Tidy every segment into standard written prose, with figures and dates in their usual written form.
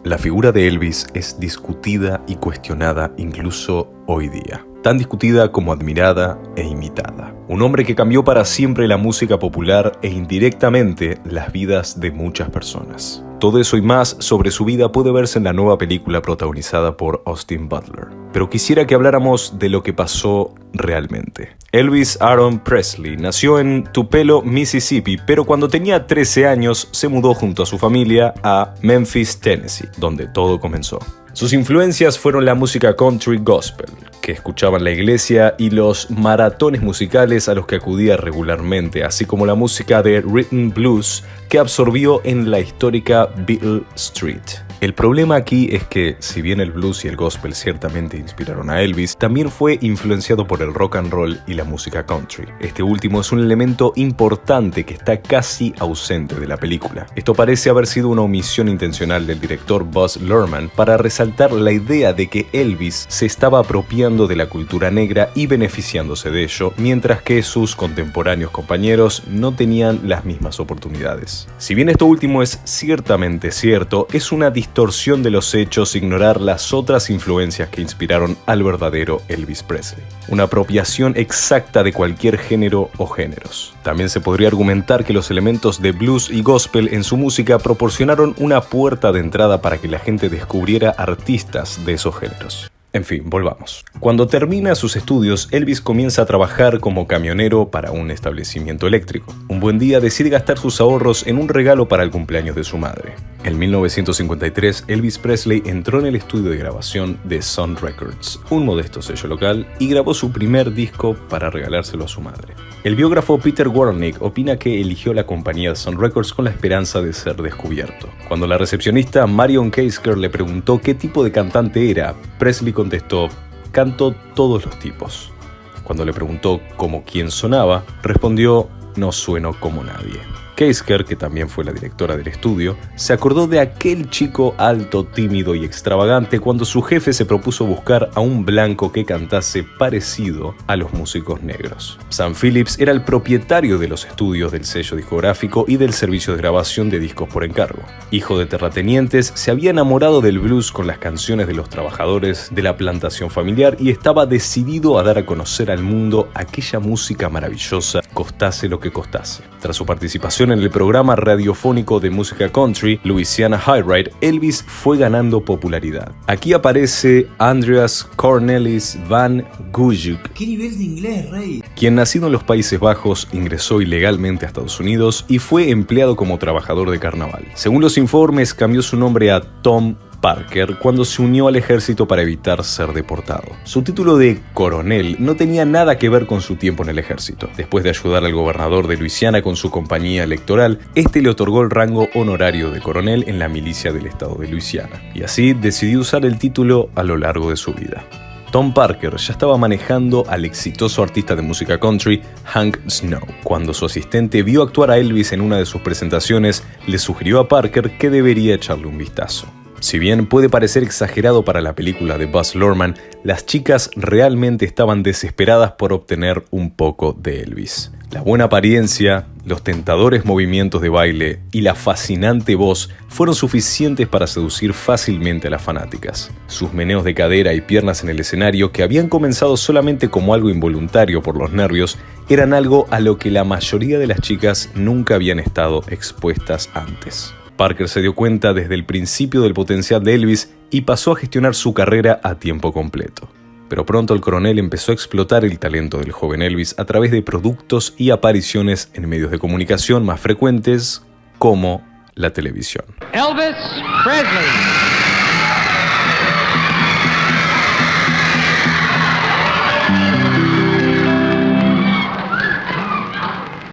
La figura de Elvis es discutida y cuestionada incluso hoy día. Tan discutida como admirada e imitada. Un hombre que cambió para siempre la música popular e indirectamente las vidas de muchas personas. Todo eso y más sobre su vida puede verse en la nueva película protagonizada por Austin Butler. Pero quisiera que habláramos de lo que pasó realmente. Elvis Aaron Presley nació en Tupelo, Mississippi, pero cuando tenía 13 años se mudó junto a su familia a Memphis, Tennessee, donde todo comenzó. Sus influencias fueron la música country gospel, que escuchaba en la iglesia, y los maratones musicales a los que acudía regularmente, así como la música de rhythm blues que absorbió en la histórica Beale Street. El problema aquí es que, si bien el blues y el gospel ciertamente inspiraron a Elvis, también fue influenciado por el rock and roll y la música country. Este último es un elemento importante que está casi ausente de la película. Esto parece haber sido una omisión intencional del director Baz Luhrmann para resaltar la idea de que Elvis se estaba apropiando de la cultura negra y beneficiándose de ello, mientras que sus contemporáneos compañeros no tenían las mismas oportunidades. Si bien esto último es ciertamente cierto, es una distorsión de los hechos ignorar las otras influencias que inspiraron al verdadero Elvis Presley. Una apropiación exacta de cualquier género o géneros. También se podría argumentar que los elementos de blues y gospel en su música proporcionaron una puerta de entrada para que la gente descubriera artistas de esos géneros. En fin, volvamos. Cuando termina sus estudios, Elvis comienza a trabajar como camionero para un establecimiento eléctrico. Un buen día decide gastar sus ahorros en un regalo para el cumpleaños de su madre. En 1953, Elvis Presley entró en el estudio de grabación de Sun Records, un modesto sello local, y grabó su primer disco para regalárselo a su madre. El biógrafo Peter Warnick opina que eligió la compañía Sun Records con la esperanza de ser descubierto. Cuando la recepcionista Marion Keisker le preguntó qué tipo de cantante era, Presley contestó: "Canto todos los tipos". Cuando le preguntó cómo quién sonaba, respondió: "No sueno como nadie". Keisker, que también fue la directora del estudio, se acordó de aquel chico alto, tímido y extravagante cuando su jefe se propuso buscar a un blanco que cantase parecido a los músicos negros. Sam Phillips era el propietario de los estudios del sello discográfico y del servicio de grabación de discos por encargo. Hijo de terratenientes, se había enamorado del blues con las canciones de los trabajadores de la plantación familiar y estaba decidido a dar a conocer al mundo aquella música maravillosa, costase lo que costase. Tras su participación en el programa radiofónico de música country Louisiana High Ride, Elvis fue ganando popularidad. Aquí aparece Andreas Cornelis van Gujuk. ¿Qué nivel de inglés, rey? Quien, nacido en los Países Bajos, ingresó ilegalmente a Estados Unidos y fue empleado como trabajador de carnaval. Según los informes, cambió su nombre a Tom Parker cuando se unió al ejército para evitar ser deportado. Su título de coronel no tenía nada que ver con su tiempo en el ejército. Después de ayudar al gobernador de Luisiana con su campaña electoral, este le otorgó el rango honorario de coronel en la milicia del estado de Luisiana, y así decidió usar el título a lo largo de su vida. Tom Parker ya estaba manejando al exitoso artista de música country Hank Snow. Cuando su asistente vio actuar a Elvis en una de sus presentaciones, le sugirió a Parker que debería echarle un vistazo. Si bien puede parecer exagerado para la película de Baz Luhrmann, las chicas realmente estaban desesperadas por obtener un poco de Elvis. La buena apariencia, los tentadores movimientos de baile y la fascinante voz fueron suficientes para seducir fácilmente a las fanáticas. Sus meneos de cadera y piernas en el escenario, que habían comenzado solamente como algo involuntario por los nervios, eran algo a lo que la mayoría de las chicas nunca habían estado expuestas antes. Parker se dio cuenta desde el principio del potencial de Elvis y pasó a gestionar su carrera a tiempo completo. Pero pronto el coronel empezó a explotar el talento del joven Elvis a través de productos y apariciones en medios de comunicación más frecuentes, como la televisión. Elvis Presley.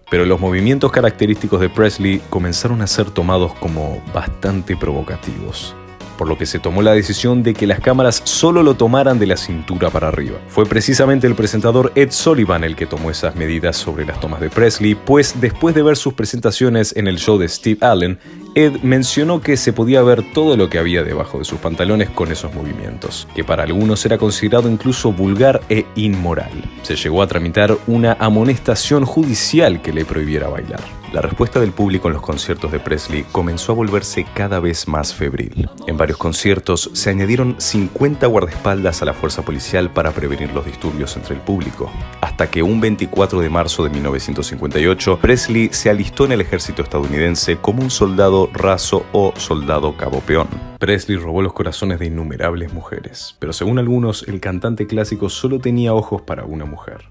Pero los movimientos característicos de Presley comenzaron a ser tomados como bastante provocativos, por lo que se tomó la decisión de que las cámaras solo lo tomaran de la cintura para arriba. Fue precisamente el presentador Ed Sullivan el que tomó esas medidas sobre las tomas de Presley, pues después de ver sus presentaciones en el show de Steve Allen, Ed mencionó que se podía ver todo lo que había debajo de sus pantalones con esos movimientos, que para algunos era considerado incluso vulgar e inmoral. Se llegó a tramitar una amonestación judicial que le prohibiera bailar. La respuesta del público en los conciertos de Presley comenzó a volverse cada vez más febril. En varios conciertos se añadieron 50 guardaespaldas a la fuerza policial para prevenir los disturbios entre el público, hasta que un 24 de marzo de 1958, Presley se alistó en el ejército estadounidense como un soldado raso o soldado cabo peón. Presley robó los corazones de innumerables mujeres, pero según algunos, el cantante clásico solo tenía ojos para una mujer: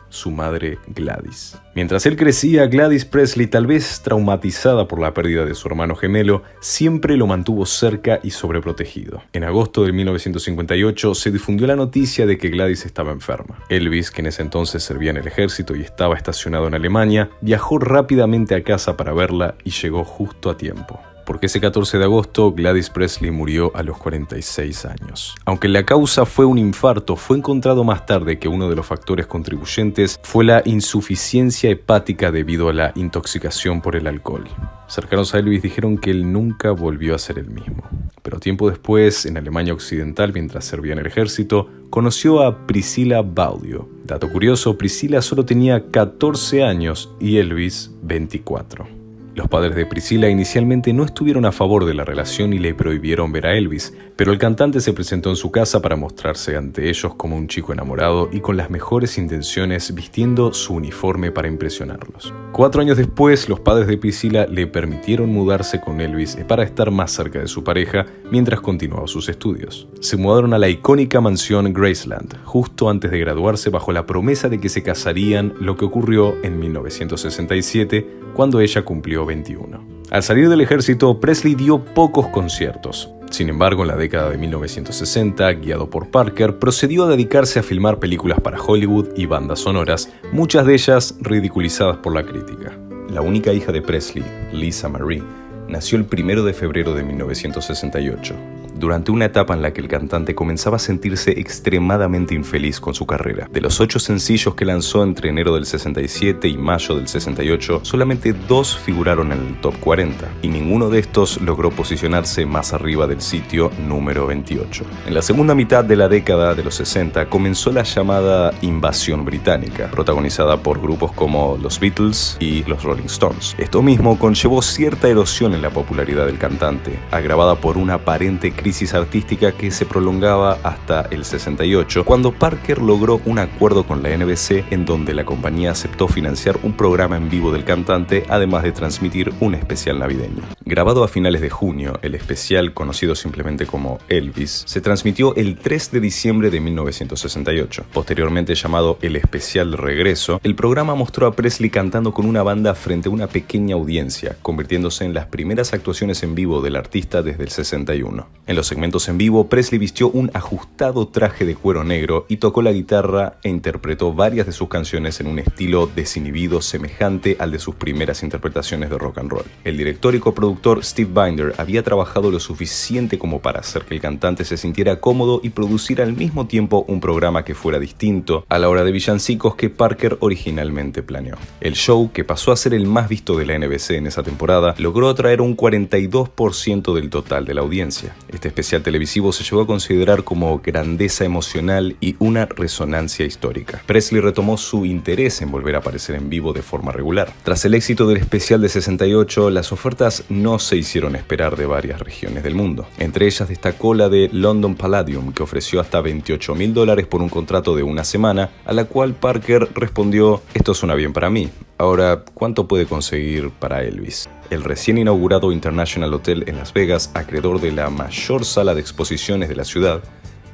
su madre Gladys. Mientras él crecía, Gladys Presley, tal vez traumatizada por la pérdida de su hermano gemelo, siempre lo mantuvo cerca y sobreprotegido. En agosto de 1958 se difundió la noticia de que Gladys estaba enferma. Elvis, que en ese entonces servía en el ejército y estaba estacionado en Alemania, viajó rápidamente a casa para verla y llegó justo a tiempo, porque ese 14 de agosto Gladys Presley murió a los 46 años. Aunque la causa fue un infarto, fue encontrado más tarde que uno de los factores contribuyentes fue la insuficiencia hepática debido a la intoxicación por el alcohol. Cercanos a Elvis dijeron que él nunca volvió a ser el mismo. Pero tiempo después, en Alemania Occidental, mientras servía en el ejército, conoció a Priscilla Baudio. Dato curioso, Priscilla solo tenía 14 años y Elvis 24. Los padres de Priscilla inicialmente no estuvieron a favor de la relación y le prohibieron ver a Elvis, pero el cantante se presentó en su casa para mostrarse ante ellos como un chico enamorado y con las mejores intenciones, vistiendo su uniforme para impresionarlos. 4 años después, los padres de Priscilla le permitieron mudarse con Elvis para estar más cerca de su pareja mientras continuaba sus estudios. Se mudaron a la icónica mansión Graceland, justo antes de graduarse, bajo la promesa de que se casarían, lo que ocurrió en 1967, cuando ella cumplió 21. Al salir del ejército, Presley dio pocos conciertos. Sin embargo, en la década de 1960, guiado por Parker, procedió a dedicarse a filmar películas para Hollywood y bandas sonoras, muchas de ellas ridiculizadas por la crítica. La única hija de Presley, Lisa Marie, nació el 1 de febrero de 1968. Durante una etapa en la que el cantante comenzaba a sentirse extremadamente infeliz con su carrera. De los 8 sencillos que lanzó entre enero del 67 y mayo del 68, solamente 2 figuraron en el top 40, y ninguno de estos logró posicionarse más arriba del sitio número 28. En la segunda mitad de la década de los 60 comenzó la llamada invasión británica, protagonizada por grupos como los Beatles y los Rolling Stones. Esto mismo conllevó cierta erosión en la popularidad del cantante, agravada por una aparente crisis artística que se prolongaba hasta el 68, cuando Parker logró un acuerdo con la NBC en donde la compañía aceptó financiar un programa en vivo del cantante, además de transmitir un especial navideño. Grabado a finales de junio, el especial, conocido simplemente como Elvis, se transmitió el 3 de diciembre de 1968. Posteriormente llamado El Especial de Regreso, el programa mostró a Presley cantando con una banda frente a una pequeña audiencia, convirtiéndose en las primeras actuaciones en vivo del artista desde el 61. En los segmentos en vivo, Presley vistió un ajustado traje de cuero negro y tocó la guitarra e interpretó varias de sus canciones en un estilo desinhibido semejante al de sus primeras interpretaciones de rock and roll. El director y coproductor Steve Binder había trabajado lo suficiente como para hacer que el cantante se sintiera cómodo y producir al mismo tiempo un programa que fuera distinto a la hora de villancicos que Parker originalmente planeó. El show, que pasó a ser el más visto de la NBC en esa temporada, logró atraer un 42% del total de la audiencia. Este especial televisivo se llegó a considerar como grandeza emocional y una resonancia histórica. Presley retomó su interés en volver a aparecer en vivo de forma regular. Tras el éxito del especial de 68, las ofertas no se hicieron esperar de varias regiones del mundo. Entre ellas destacó la de London Palladium, que ofreció hasta $28,000 por un contrato de una semana, a la cual Parker respondió: "Esto suena bien para mí. Ahora, ¿cuánto puede conseguir para Elvis?". El recién inaugurado International Hotel en Las Vegas, acreedor de la mayor sala de exposiciones de la ciudad,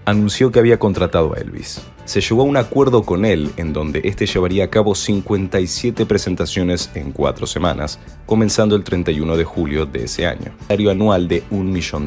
anunció que había contratado a Elvis. Se llegó a un acuerdo con él en donde este llevaría a cabo 57 presentaciones en 4 semanas, comenzando el 31 de julio de ese año. Salario anual de $1 millón.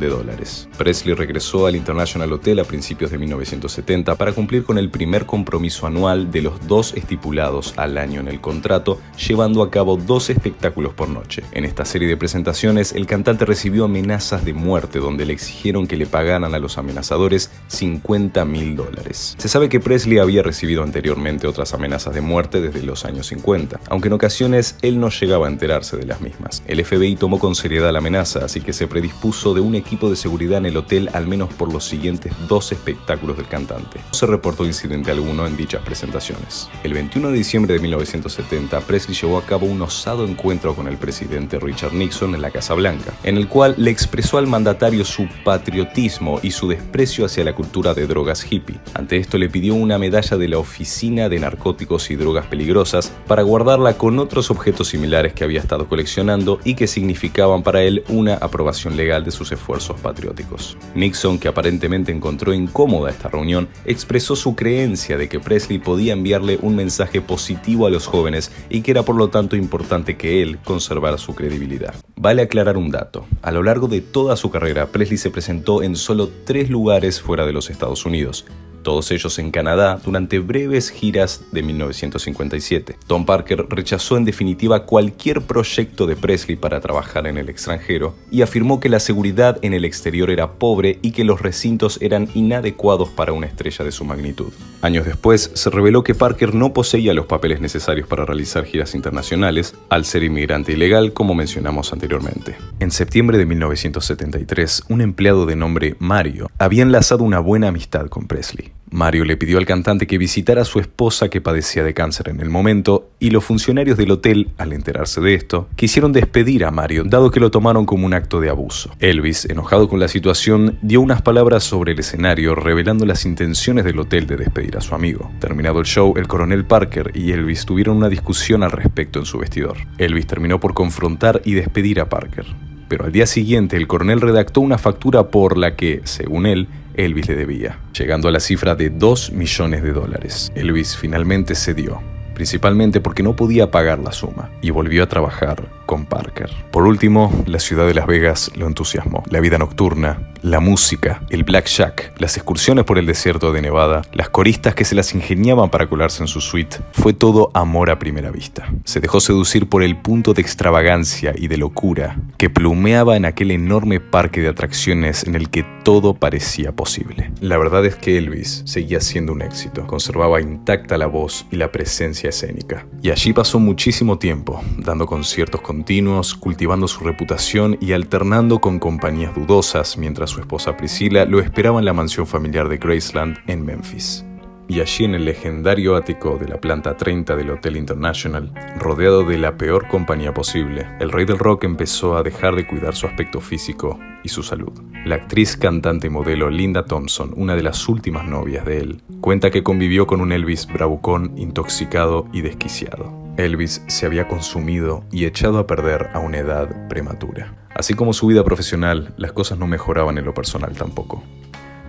Presley regresó al International Hotel a principios de 1970 para cumplir con el primer compromiso anual de los 2 estipulados al año en el contrato, llevando a cabo 2 espectáculos por noche. En esta serie de presentaciones, el cantante recibió amenazas de muerte donde le exigieron que le pagaran a los amenazadores $50.000. Se sabe que Presley había recibido anteriormente otras amenazas de muerte desde los años 50, aunque en ocasiones él no llegaba a enterarse de las mismas. El FBI tomó con seriedad la amenaza, así que se predispuso de un equipo de seguridad en el hotel al menos por los siguientes 2 espectáculos del cantante. No se reportó incidente alguno en dichas presentaciones. El 21 de diciembre de 1970, Presley llevó a cabo un osado encuentro con el presidente Richard Nixon en la Casa Blanca, en el cual le expresó al mandatario su patriotismo y su desprecio hacia la cultura de drogas hippie. Ante esto le pidió una medalla de la Oficina de Narcóticos y Drogas Peligrosas para guardarla con otros objetos similares que había estado coleccionando y que significaban para él una aprobación legal de sus esfuerzos patrióticos. Nixon, que aparentemente encontró incómoda esta reunión, expresó su creencia de que Presley podía enviarle un mensaje positivo a los jóvenes y que era por lo tanto importante que él conservara su credibilidad. Vale aclarar un dato. A lo largo de toda su carrera, Presley se presentó en solo 3 lugares fuera de los Estados Unidos, todos ellos en Canadá, durante breves giras de 1957. Tom Parker rechazó en definitiva cualquier proyecto de Presley para trabajar en el extranjero y afirmó que la seguridad en el exterior era pobre y que los recintos eran inadecuados para una estrella de su magnitud. Años después, se reveló que Parker no poseía los papeles necesarios para realizar giras internacionales, al ser inmigrante ilegal, como mencionamos anteriormente. En septiembre de 1973, un empleado de nombre Mario había enlazado una buena amistad con Presley. Mario le pidió al cantante que visitara a su esposa que padecía de cáncer en el momento, y los funcionarios del hotel, al enterarse de esto, quisieron despedir a Mario, dado que lo tomaron como un acto de abuso. Elvis, enojado con la situación, dio unas palabras sobre el escenario, revelando las intenciones del hotel de despedir a su amigo. Terminado el show, el coronel Parker y Elvis tuvieron una discusión al respecto en su vestidor. Elvis terminó por confrontar y despedir a Parker. Pero al día siguiente, el coronel redactó una factura por la que, según él, Elvis le debía, llegando a la cifra de $2 millones. Elvis finalmente cedió, principalmente porque no podía pagar la suma, y volvió a trabajar con Parker. Por último, la ciudad de Las Vegas lo entusiasmó. La vida nocturna, la música, el blackjack, las excursiones por el desierto de Nevada, las coristas que se las ingeniaban para colarse en su suite, fue todo amor a primera vista. Se dejó seducir por el punto de extravagancia y de locura que plumeaba en aquel enorme parque de atracciones en el que todo parecía posible. La verdad es que Elvis seguía siendo un éxito, conservaba intacta la voz y la presencia escénica. Y allí pasó muchísimo tiempo, dando conciertos continuos, cultivando su reputación y alternando con compañías dudosas, mientras su esposa Priscilla lo esperaba en la mansión familiar de Graceland en Memphis. Y allí en el legendario ático de la planta 30 del Hotel International, rodeado de la peor compañía posible, el rey del rock empezó a dejar de cuidar su aspecto físico y su salud. La actriz, cantante y modelo Linda Thompson, una de las últimas novias de él, cuenta que convivió con un Elvis bravucón, intoxicado y desquiciado. Elvis se había consumido y echado a perder a una edad prematura. Así como su vida profesional, las cosas no mejoraban en lo personal tampoco.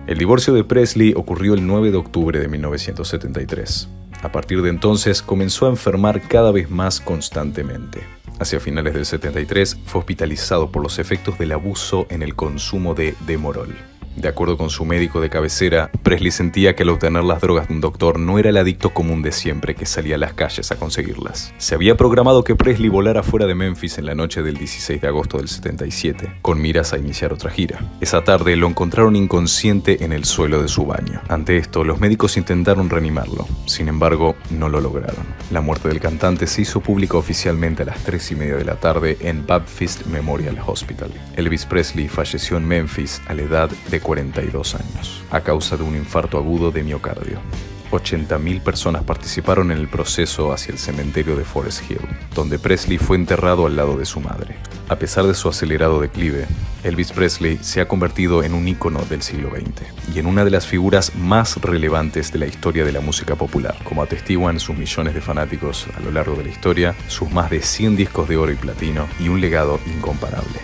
El divorcio de Presley ocurrió el 9 de octubre de 1973. A partir de entonces comenzó a enfermar cada vez más constantemente. Hacia finales del 73 fue hospitalizado por los efectos del abuso en el consumo de Demerol. De acuerdo con su médico de cabecera, Presley sentía que al obtener las drogas de un doctor no era el adicto común de siempre que salía a las calles a conseguirlas. Se había programado que Presley volara fuera de Memphis en la noche del 16 de agosto del 77, con miras a iniciar otra gira. Esa tarde lo encontraron inconsciente en el suelo de su baño. Ante esto, los médicos intentaron reanimarlo. Sin embargo, no lo lograron. La muerte del cantante se hizo pública oficialmente a las 3:30 de la tarde en Baptist Memorial Hospital. Elvis Presley falleció en Memphis a la edad de 42 años, a causa de un infarto agudo de miocardio. 80.000 personas participaron en el proceso hacia el cementerio de Forest Hill, donde Presley fue enterrado al lado de su madre. A pesar de su acelerado declive, Elvis Presley se ha convertido en un ícono del siglo XX y en una de las figuras más relevantes de la historia de la música popular, como atestiguan sus millones de fanáticos a lo largo de la historia, sus más de 100 discos de oro y platino y un legado incomparable.